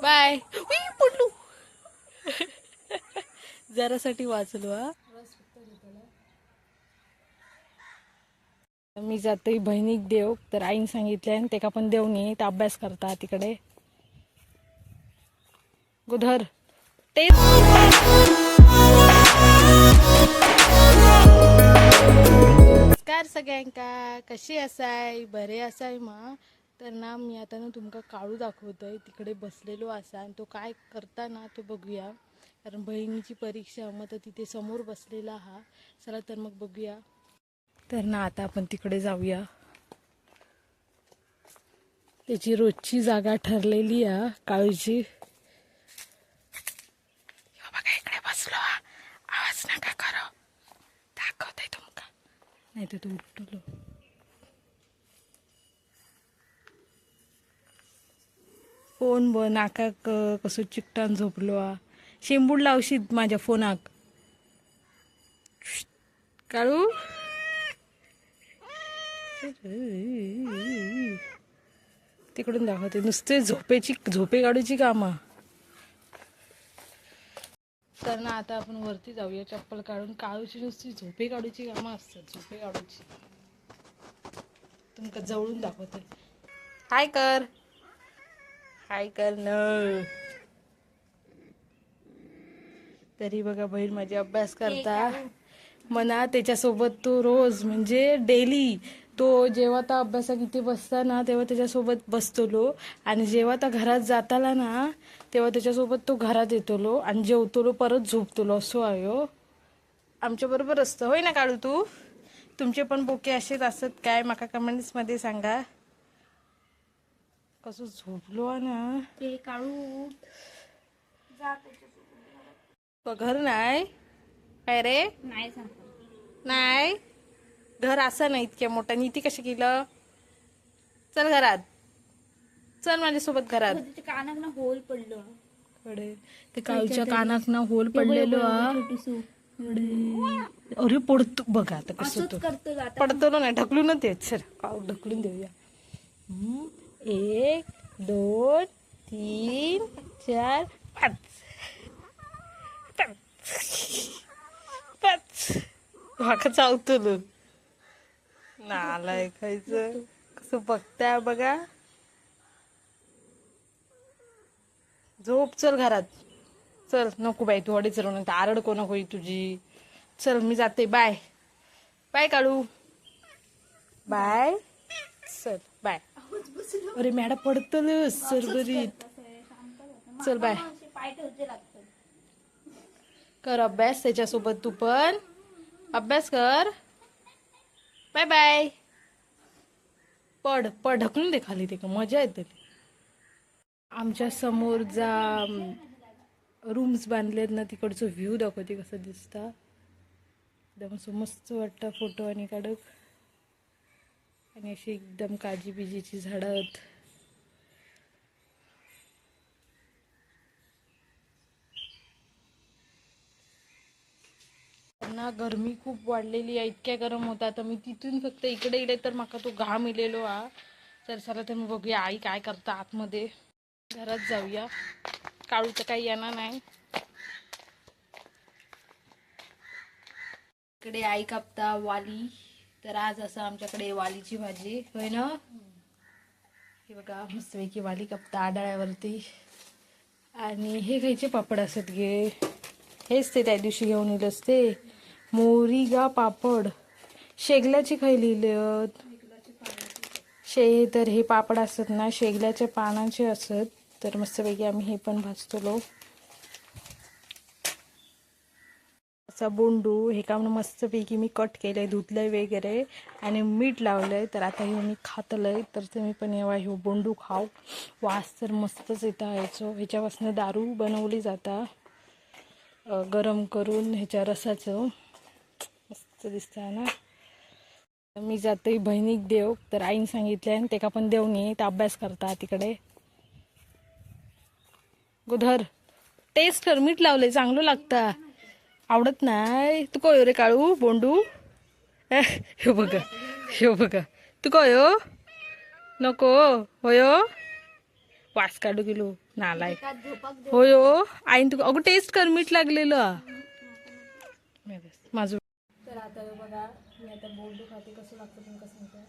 Bye. पडलो. जरासाठी वाचलो हा. मी जाते बहिणीक देव तर आईन सांगितले ते का पण देव नाही तर अभ्यास करता तिकडे गुधर तेच. नमस्कार सगळ्यांका, कशी असाय? बरे असाय मा? तर ना मी आता ना तुमका काळू दाखवतोय तिकडे बसलेलो असा आणि तो काय करता ना तो बघूया. कारण बहिणीची परीक्षा मग तर तिथे समोर बसलेला हा. चला तर मग बघूया. तर ना आता आपण तिकडे जाऊया. त्याची रोजची जागा ठरलेली आहे काळूची. बघा इकडे बसलो हा. आवाज नका करो, दाखवतोय तुमका नाही तर तू उठलो. फोन ब नाकाक कसं चिकटान झोपलो हा. शेंबूड लावशीत माझ्या फोनाक काळू. तिकडून दाखवते नुसते झोपे काढूची कामा. तर ना आता आपण वरती जाऊया. चप्पल काढून काळूची नुसती झोपे काढूची कामं असतात. झोपे काढूची तुमका जवळून दाखवते. हाय कर, हाय कर न. तरी बघा बहीण माझी अभ्यास करता मना. त्याच्यासोबत तो रोज म्हणजे डेली तो जेव्हा त्या अभ्यासाक इथे बसता ना तेव्हा त्याच्यासोबत बसतलो आणि जेव्हा त्या घरात जाताला ना तेव्हा त्याच्यासोबत तो घरात येतलो आणि जेवतलो परत झोपतलो. असं आहे हो आमच्या बरोबर असतं. होय ना काढू तू? तुमचे पण बोके असेच असत काय माका कमेंट्स मध्ये सांगा. कसं झोपलो ना ते काढू घर नाही काय रे? नाही सांगतो. नाही घर असं नाही इतक्या मोठा. नीती कशी केलं? चल घरात, चल माझ्यासोबत घरात. त्याच्या कानाक ना होल पडलं. कडे ते काळूच्या कानाक ना होल पडलेलो हा. अरे पडतो बघा आता कसं तो पडतो नाही ढकलून देत. सर काळू ढकलून देऊया. 1 2 3 4 5 5 वाका चावतो नालाय खायचं. कसं बघताय बघा. झोप, चल घरात चल. नको बाई तू अडीच नंतर आरड कोण होई तुझी. चल मी जाते. Bye bye Kalu, bye. चल बाय. अरे मॅडम पडतल सरबरीत. चल बाय. कर अभ्यास त्याच्यासोबत तू पण अभ्यास कर. Bye bye. पड पड ढकलून दे खाली. ते का मजा येते. आमच्या समोर जा रूम्स बांधलेत ना तिकडचं व्ह्यू दाखवते कसं दिसता. एकदम असं मस्त वाटतं फोटो आणि काढक. आणि अशी एकदम काजी बिजीची झाडं आहेत. ना गरमी खूप वाढलेली आहे. इतक्या गरम होता तर मी तिथून फक्त इकडे इले तर माका तो घाम इलेलो हा. तर चला तर मी बघूया आई काय करता आतमध्ये. घरात जाऊया. काळू तर काही येणार नाही. इकडे आई कापता वाली. तर आज असं आमच्याकडे वालीची भाजी होय ना. हे बघा मस्तपैकी वाली कापता आडाळ्यावरती. आणि हे खायचे पापड असत गे. हेच ते त्या दिवशी घेऊन येईल असते मोरीगा पापड. शेगल्याची खायली तर हे पापड असत ना शेगल्याच्या पानाचे असत. तर मस्तपैकी आम्ही हे पण भाजतलो. असा बोंडू हे काम मस्तपैकी मी कट केलंय, धुतलंय वगैरे आणि मीठ लावलंय. तर आता हे मी खातलंय. तर तुम्ही पण येवा हे बोंडू खाव. वास तर मस्तच येता यायचो. ह्याच्यापासून दारू बनवली जाता गरम करून ह्याच्या रसाचं. मस्त दिसतं ना. मी जाते बहिणीक देव तर आईन सांगितलंय ते का पण देव नाही तर अभ्यास करता तिकडे गुधर. टेस्ट कर, मीठ लावलंय चांगलं लागतं. आवडत नाही तू काय रे काळू बोंडू. हे बघा हे बघा तू काय नको होय. वास काढू गेलो नालाय. एकात झोपाक दे. होय हो आईन तू अगं टेस्ट कर मीठ लागलेलं माझं. तर आता बघा मी आता बोलू खाते कसं लागतं पण कसं म्हणतं.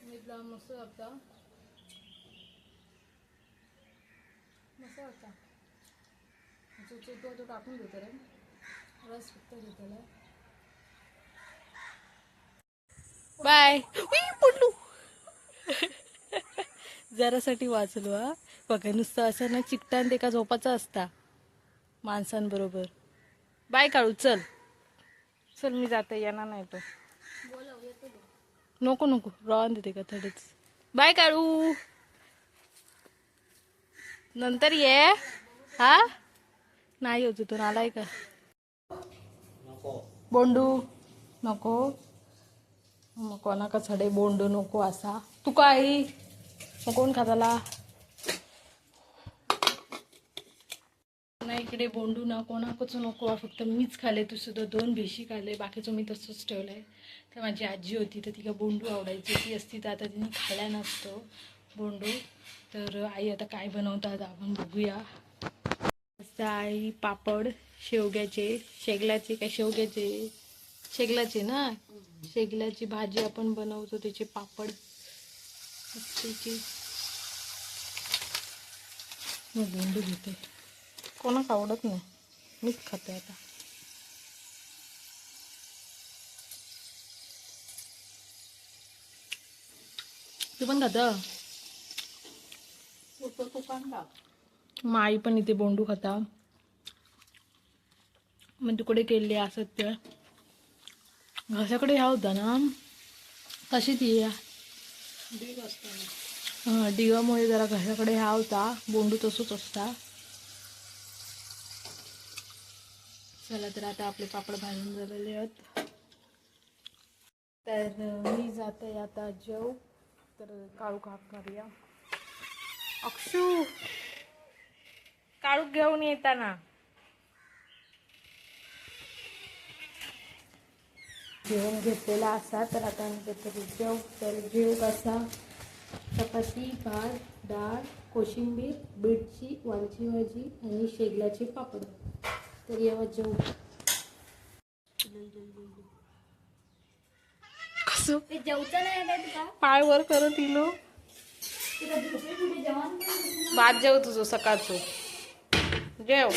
मीठला मस्त लागतं मस्त वाटतं. तो टाकून देतो रे रस फक्त घेतला. बाय पडलो जरासाठी वाचलो हा. बघा नुसतं असं ना चिकटान ते का झोपाचा असता माणसांबरोबर. बाय काळू चल चल मी जाते येणार नाही तो. बोलव येतो तो. नको नको रॉन देते का थोडेच. बाय काळू नंतर ये हा. नाही होतो तो आलाय का बोंडू नको मग कोणाका छडे बोंडू नको असा तू काय मग कोण खाताला नाही इकडे बोंडू ना कोणाकच नको फक्त मीच खाले. तू सुद्धा 2 भेशी खाल्ले बाकीचं मी तसंच ठेवलंय. तर माझी आजी होती तर तिला बोंडू आवडायची ती असती तर आता तिने खाल्ला नसतो बोंडू. तर आई आता काय बनवतात आपण बघूया. आई पापड शेवग्याचे शेगलाचे काय शेवग्याचे शेगलाचे ना शेगलाची भाजी आपण बनवतो त्याचे पापड त्याची. मग बोंडू घेते कोणाक आवडत नाही मीच खाते आता. तू पण खात मग आई पण इथे बोंडू खाता मग तुकडे केले असत ते घशाकडे ह्या होता ना कशी ती डिगामुळे जरा घशाकडे ह्या होता. बोंडू तसंच असता. चला तर आता आपले पापड भाजून झालेले आहेत तर मी जाते आता जेव. तर काळू काक करूया. अक्षू काळू घेऊन येताना जेवण घेतलेला असा तर आता मी काहीतरी जेव. तर जेव कसा चपाती भात डाळ कोशिंबीर बीटची वालची भाजी आणि शेगलाचे पापड. तर येवा जेव. कसं ते जेवतं नाही काय तुका पाय वर करत इलो तुला दुसरे कुठे जेवण पण भात जेव तुझं सकाळचं जेव.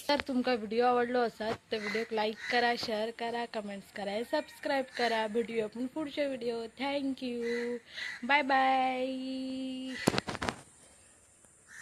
तर तुमका व्हिडिओ आवडलो असात तर व्हिडिओक लाईक करा शेअर करा कमेंट्स करा सबस्क्राईब करा. व्हिडिओ पण पुढच्या व्हिडिओ. Thank you bye bye.